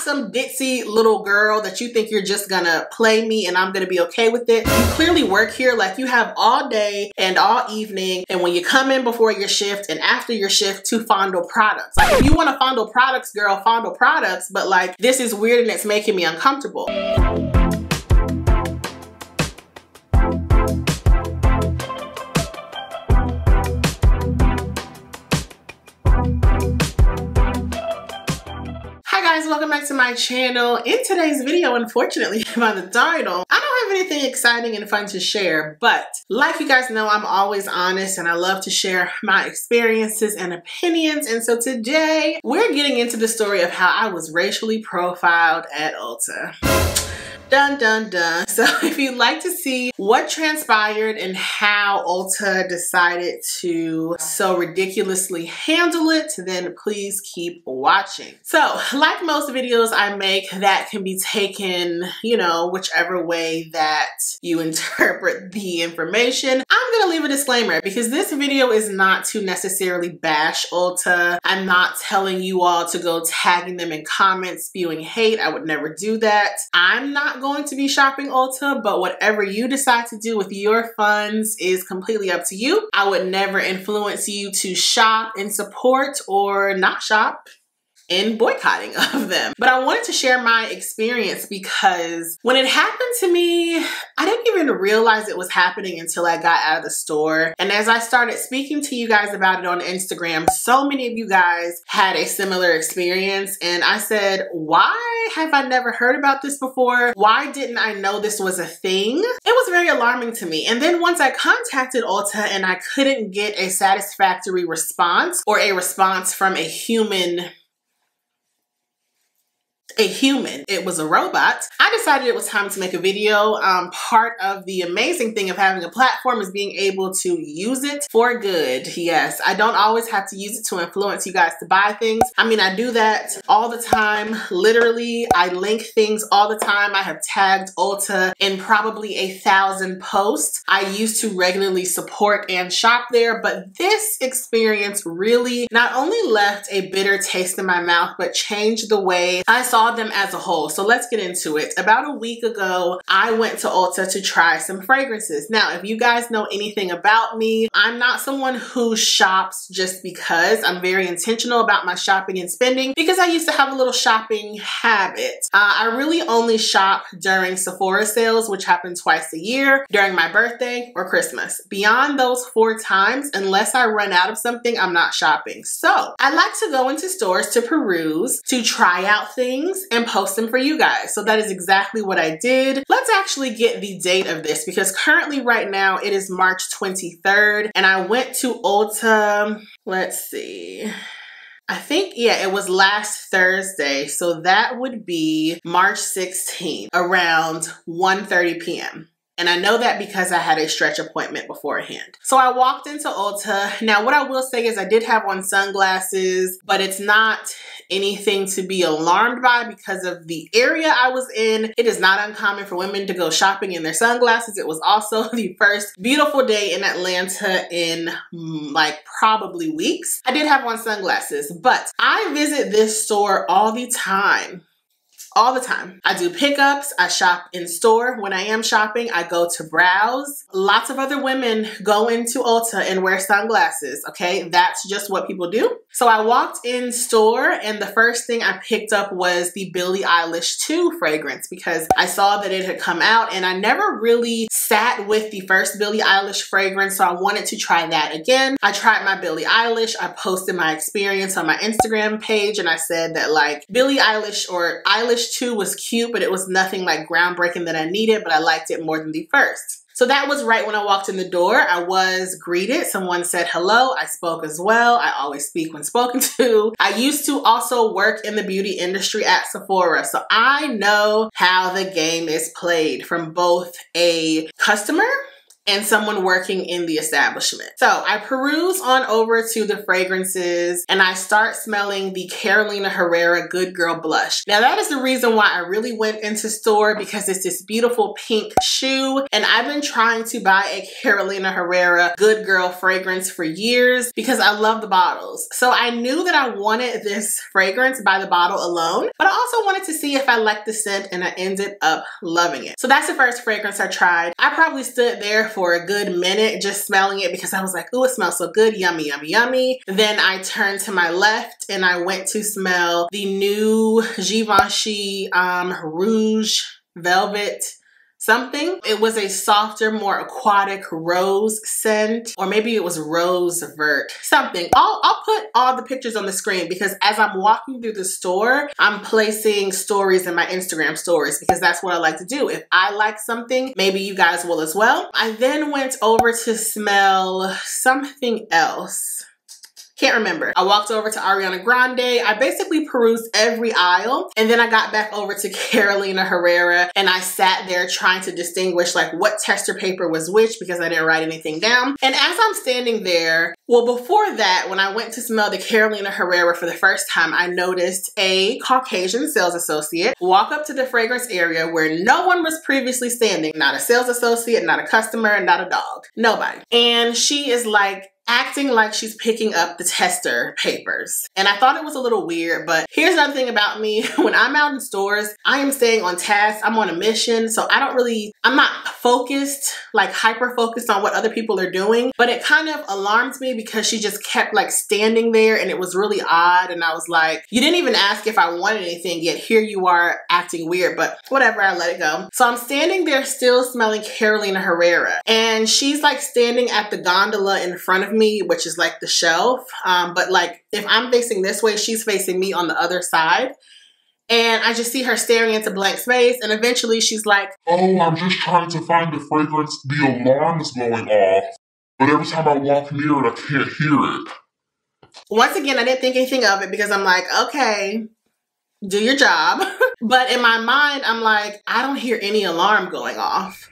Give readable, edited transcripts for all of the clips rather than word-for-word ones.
some ditzy little girl that you think you're just gonna play me and I'm gonna be okay with it. You clearly work here, like you have all day and all evening, and when you come in before your shift and after your shift to fondle products. Like if you wanna fondle products, girl, fondle products, but like this is weird and it's making me uncomfortable. Guys, welcome back to my channel. In today's video, unfortunately, by the title, I don't have anything exciting and fun to share, but like you guys know, I'm always honest and I love to share my experiences and opinions. And so today we're getting into the story of how I was racially profiled at Ulta. Dun dun dun. So if you'd like to see what transpired and how Ulta decided to so ridiculously handle it, then please keep watching. So like most videos I make that can be taken, you know, whichever way that you interpret the information, I'm gonna leave a disclaimer because this video is not to necessarily bash Ulta. I'm not telling you all to go tagging them in comments, spewing hate. I would never do that. I'm not going to be shopping Ulta, but whatever you decide to do with your funds is completely up to you. I would never influence you to shop and support or not shop in boycotting of them. But I wanted to share my experience because when it happened to me, I didn't even realize it was happening until I got out of the store. And as I started speaking to you guys about it on Instagram, so many of you guys had a similar experience. And I said, why have I never heard about this before? Why didn't I know this was a thing? It was very alarming to me. And then once I contacted Ulta and I couldn't get a satisfactory response or a response from a human, it was a robot, I decided it was time to make a video. Part of the amazing thing of having a platform is being able to use it for good. Yes, I don't always have to use it to influence you guys to buy things. I mean, I do that all the time. Literally, I link things all the time. I have tagged Ulta in probably 1,000 posts. I used to regularly support and shop there, but this experience really not only left a bitter taste in my mouth, but changed the way I saw them as a whole. So let's get into it. About a week ago, I went to Ulta to try some fragrances. Now, if you guys know anything about me, I'm not someone who shops just because. I'm very intentional about my shopping and spending because I used to have a little shopping habit. I really only shop during Sephora sales, which happen twice a year, during my birthday or Christmas. Beyond those 4 times, unless I run out of something, I'm not shopping. So I like to go into stores to peruse, to try out things, and post them for you guys. So that is exactly what I did. Let's actually get the date of this because currently right now it is March 23rd and I went to Ulta, let's see, I think, yeah, it was last Thursday. So that would be March 16th around 1:30 p.m. And I know that because I had a stretch appointment beforehand. So I walked into Ulta. Now, what I will say is I did have on sunglasses, but it's not anything to be alarmed by because of the area I was in. It is not uncommon for women to go shopping in their sunglasses. It was also the first beautiful day in Atlanta in like probably weeks. I did have on sunglasses, but I visit this store all the time. All the time. I do pickups, I shop in store. When I am shopping, I go to browse. Lots of other women go into Ulta and wear sunglasses, okay? That's just what people do. So I walked in store and the first thing I picked up was the Billie Eilish 2 fragrance because I saw that it had come out and I never really sat with the first Billie Eilish fragrance, so I wanted to try that again. I tried my Billie Eilish. I posted my experience on my Instagram page and I said that like Billie Eilish or Eilish 2 was cute, but it was nothing like groundbreaking that I needed, but I liked it more than the first. So that was right when I walked in the door. I was greeted. Someone said hello. I spoke as well. I always speak when spoken to. I used to also work in the beauty industry at Sephora. So I know how the game is played from both a customer and someone working in the establishment. So I peruse on over to the fragrances and I start smelling the Carolina Herrera Good Girl Blush. Now that is the reason why I really went into store, because it's this beautiful pink shoe, and I've been trying to buy a Carolina Herrera Good Girl fragrance for years because I love the bottles. So I knew that I wanted this fragrance by the bottle alone, but I also wanted to see if I liked the scent, and I ended up loving it. So that's the first fragrance I tried. I probably stood there for a good minute just smelling it because I was like, ooh, it smells so good, yummy, yummy, yummy. Then I turned to my left and I went to smell the new Givenchy Rouge Velvet something. It was a softer, more aquatic rose scent, or maybe it was rose vert, something. I'll put all the pictures on the screen because as I'm walking through the store, I'm placing stories in my Instagram stories because that's what I like to do. If I like something, maybe you guys will as well. I then went over to smell something else. Can't remember. I walked over to Ariana Grande. I basically perused every aisle, and then I got back over to Carolina Herrera and I sat there trying to distinguish like what tester paper was which because I didn't write anything down. And as I'm standing there, well, before that, when I went to smell the Carolina Herrera for the first time, I noticed a Caucasian sales associate walk up to the fragrance area where no one was previously standing. Not a sales associate, not a customer, not a dog, nobody. And she is like acting like she's picking up the tester papers. And I thought it was a little weird, but here's another thing about me. When I'm out in stores, I am staying on task. I'm on a mission. So I'm not focused, like hyper focused on what other people are doing, but it kind of alarmed me because she just kept like standing there and it was really odd. And I was like, you didn't even ask if I wanted anything, yet here you are acting weird, but whatever, I let it go. So I'm standing there still smelling Carolina Herrera, and she's like standing at the gondola in front of me, which is like the shelf, but like if I'm facing this way, she's facing me on the other side, and I just see her staring into blank space, and eventually she's like, oh, I'm just trying to find the fragrance. The alarm is going off, but every time I walk near it, I can't hear it. Once again, I didn't think anything of it because I'm like, okay, do your job. But in my mind, I'm like, I don't hear any alarm going off.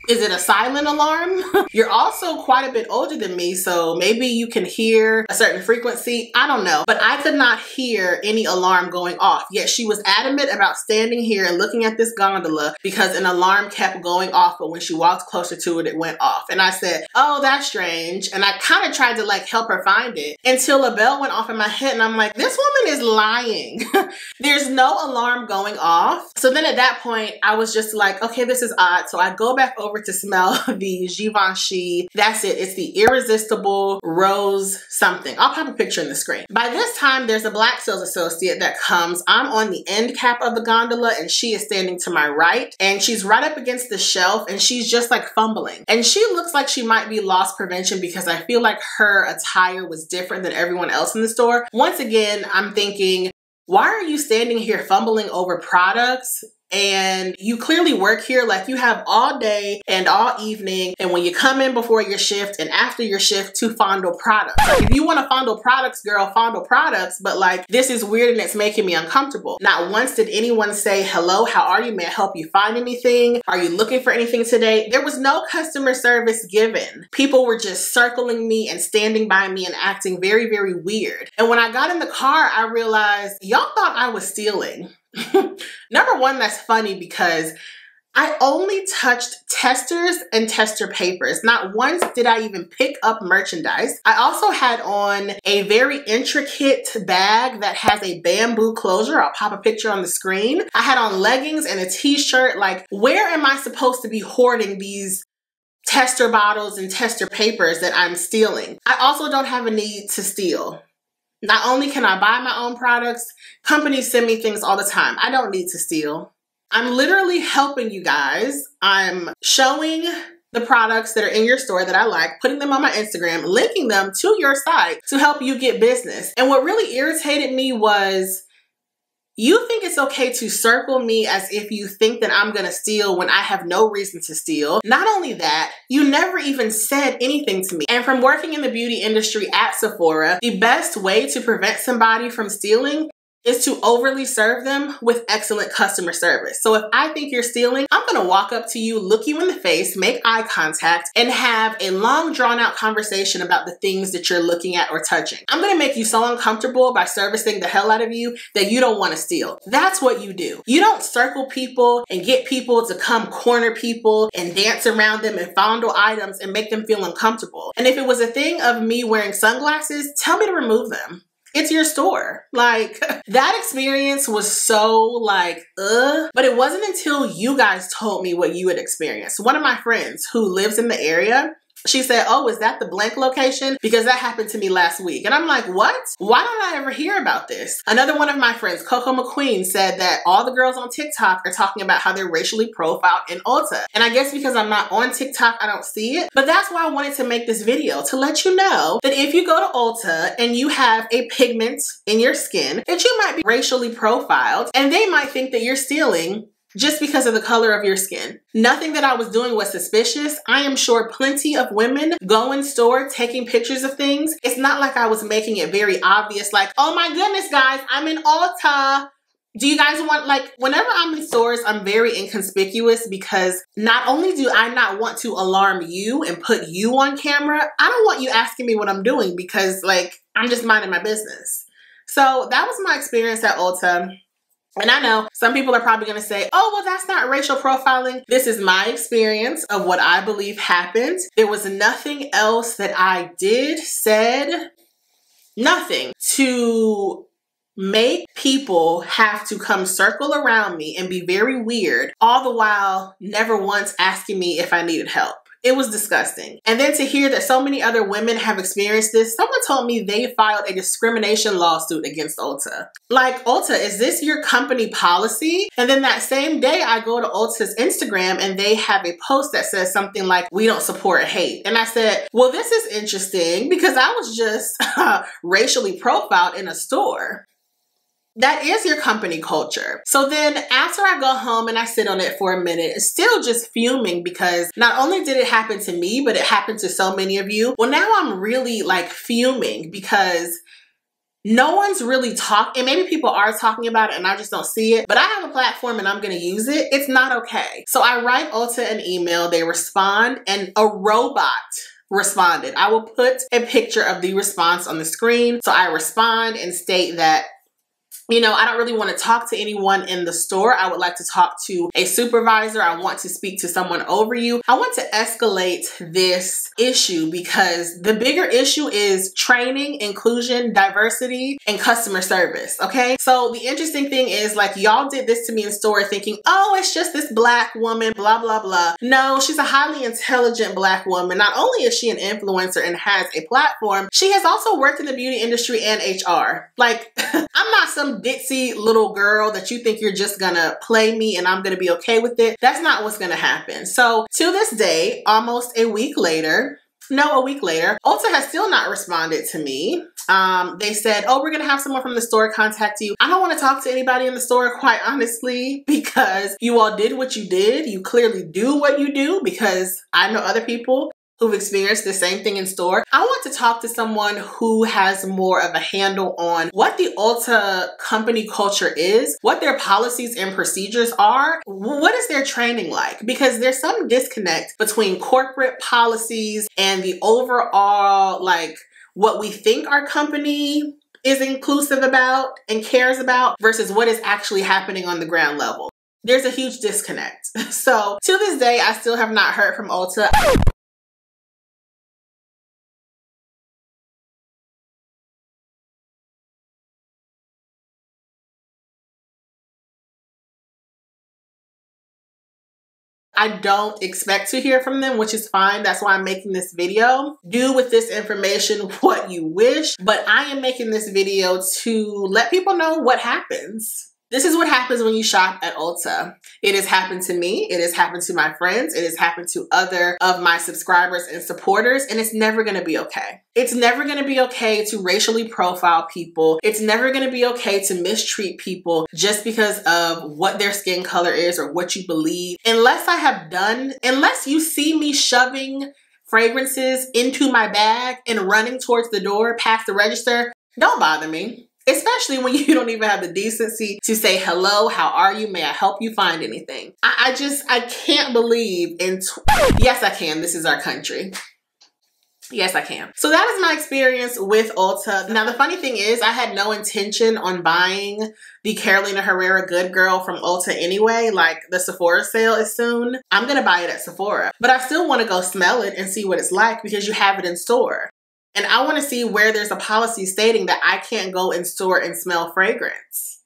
Is it a silent alarm? You're also quite a bit older than me, so maybe you can hear a certain frequency. I don't know, but I could not hear any alarm going off. Yet she was adamant about standing here and looking at this gondola because an alarm kept going off, but when she walked closer to it, it went off. And I said, oh, that's strange. And I kind of tried to like help her find it until a bell went off in my head, and I'm like, this woman is lying. There's no alarm going off. So then at that point, I was just like, okay, this is odd. So I go back over to smell the Givenchy. That's it. It's the Irresistible Rose something. I'll pop a picture in the screen. By this time, there's a black sales associate that comes. I'm on the end cap of the gondola and she is standing to my right, and she's right up against the shelf and she's just like fumbling. And she looks like she might be loss prevention because I feel like her attire was different than everyone else in the store. Once again, I'm thinking, why are you standing here fumbling over products? And you clearly work here, like you have all day and all evening, and when you come in before your shift and after your shift to fondle products. Like if you want to fondle products, girl, fondle products, but like this is weird and it's making me uncomfortable. Not once did anyone say, hello, how are you? May I help you find anything? Are you looking for anything today? There was no customer service given. People were just circling me and standing by me and acting very, very weird. And when I got in the car, I realized y'all thought I was stealing. Number one, that's funny because I only touched testers and tester papers. Not once did I even pick up merchandise. I also had on a very intricate bag that has a bamboo closure. I'll pop a picture on the screen. I had on leggings and a t-shirt. Like, where am I supposed to be hoarding these tester bottles and tester papers that I'm stealing? I also don't have a need to steal. Not only can I buy my own products, companies send me things all the time. I don't need to steal. I'm literally helping you guys. I'm showing the products that are in your store that I like, putting them on my Instagram, linking them to your site to help you get business. And what really irritated me was, you think it's okay to circle me as if you think that I'm gonna steal when I have no reason to steal. Not only that, you never even said anything to me. And from working in the beauty industry at Sephora, the best way to prevent somebody from stealing is to overly serve them with excellent customer service. So if I think you're stealing, I'm gonna walk up to you, look you in the face, make eye contact, and have a long drawn out conversation about the things that you're looking at or touching. I'm gonna make you so uncomfortable by servicing the hell out of you that you don't wanna steal. That's what you do. You don't circle people and get people to come corner people and dance around them and fondle items and make them feel uncomfortable. And if it was a thing of me wearing sunglasses, tell me to remove them. It's your store. Like, that experience was so like, but it wasn't until you guys told me what you had experienced. One of my friends who lives in the area, she said, oh, is that the blank location? Because that happened to me last week. And I'm like, what? Why don't I ever hear about this? Another one of my friends, Coco McQueen, said that all the girls on TikTok are talking about how they're racially profiled in Ulta. And I guess because I'm not on TikTok, I don't see it. But that's why I wanted to make this video, to let you know that if you go to Ulta and you have a pigment in your skin, that you might be racially profiled and they might think that you're stealing just because of the color of your skin. Nothing that I was doing was suspicious. I am sure plenty of women go in store taking pictures of things. It's not like I was making it very obvious, like, oh my goodness, guys, I'm in Ulta. Do you guys want, like, whenever I'm in stores, I'm very inconspicuous because not only do I not want to alarm you and put you on camera, I don't want you asking me what I'm doing because, like, I'm just minding my business. So that was my experience at Ulta. And I know some people are probably going to say, oh, well, that's not racial profiling. This is my experience of what I believe happened. There was nothing else that I did, said, nothing to make people have to come circle around me and be very weird, all the while never once asking me if I needed help. It was disgusting. And then to hear that so many other women have experienced this, someone told me they filed a discrimination lawsuit against Ulta. Like, Ulta, is this your company policy? And then that same day I go to Ulta's Instagram and they have a post that says something like, we don't support hate. And I said, well, this is interesting because I was just racially profiled in a store. That is your company culture. So then after I go home and I sit on it for a minute, it's still just fuming because not only did it happen to me, but it happened to so many of you. Well, now I'm really like fuming because no one's really talking, and maybe people are talking about it and I just don't see it, but I have a platform and I'm gonna use it. It's not okay. So I write Ulta an email, they respond, and a robot responded. I will put a picture of the response on the screen. So I respond and state that, you know, I don't really want to talk to anyone in the store. I would like to talk to a supervisor. I want to speak to someone over you. I want to escalate this issue because the bigger issue is training, inclusion, diversity, and customer service, okay? So the interesting thing is, like, y'all did this to me in store thinking, oh, it's just this black woman, blah, blah, blah. No, she's a highly intelligent black woman. Not only is she an influencer and has a platform, she has also worked in the beauty industry and HR. Like, I'm not some ditzy little girl that you think you're just gonna play me and I'm gonna be okay with it. That's not what's gonna happen. So to this day, almost a week later, Ulta has still not responded to me. They said, oh, we're gonna have someone from the store contact you. I don't wanna talk to anybody in the store, quite honestly, because you all did what you did. You clearly do what you do because I know other people who've experienced the same thing in store. I want to talk to someone who has more of a handle on what the Ulta company culture is, what their policies and procedures are, what is their training like? Because there's some disconnect between corporate policies and the overall, like, what we think our company is inclusive about and cares about versus what is actually happening on the ground level. There's a huge disconnect. So to this day, I still have not heard from Ulta. I don't expect to hear from them, which is fine. That's why I'm making this video. Do with this information what you wish, but I am making this video to let people know what happens. This is what happens when you shop at Ulta. It has happened to me. It has happened to my friends. It has happened to other of my subscribers and supporters, and it's never gonna be okay. It's never gonna be okay to racially profile people. It's never gonna be okay to mistreat people just because of what their skin color is or what you believe. Unless you see me shoving fragrances into my bag and running towards the door past the register, don't bother me. especially when you don't even have the decency to say, hello, how are you? May I help you find anything? I can't believe yes, I can. This is our country. Yes, I can. So that is my experience with Ulta. Now, the funny thing is I had no intention on buying the Carolina Herrera Good Girl from Ulta anyway. Like, the Sephora sale is soon. I'm going to buy it at Sephora, but I still want to go smell it and see what it's like because you have it in store. And I want to see where there's a policy stating that I can't go in store and smell fragrance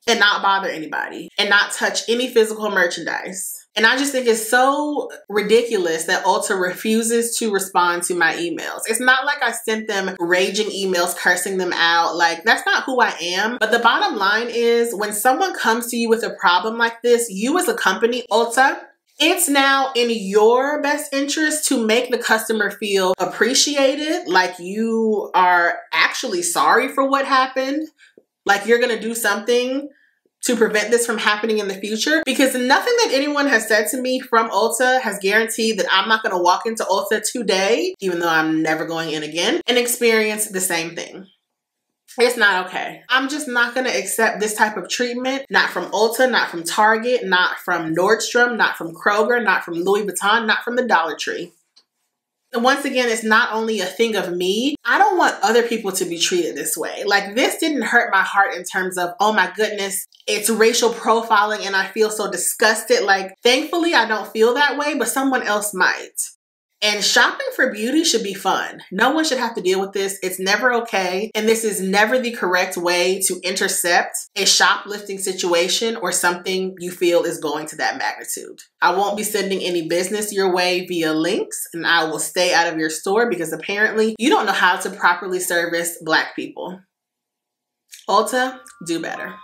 and not bother anybody and not touch any physical merchandise. And I just think it's so ridiculous that Ulta refuses to respond to my emails. It's not like I sent them raging emails cursing them out. Like, that's not who I am. But the bottom line is, when someone comes to you with a problem like this, you as a company, Ulta, it's now in your best interest to make the customer feel appreciated, like you are actually sorry for what happened, like you're gonna do something to prevent this from happening in the future, because nothing that anyone has said to me from Ulta has guaranteed that I'm not going to walk into Ulta today, even though I'm never going in again, and experience the same thing. It's not okay. I'm just not going to accept this type of treatment, not from Ulta, not from Target, not from Nordstrom, not from Kroger, not from Louis Vuitton, not from the Dollar Tree. And once again, it's not only a thing of me. I don't want other people to be treated this way. Like, this didn't hurt my heart in terms of, oh my goodness, it's racial profiling and I feel so disgusted. Like, thankfully, I don't feel that way, but someone else might. And shopping for beauty should be fun. No one should have to deal with this. It's never okay. And this is never the correct way to intercept a shoplifting situation or something you feel is going to that magnitude. I won't be sending any business your way via links, and I will stay out of your store because apparently you don't know how to properly service Black people. Ulta, do better.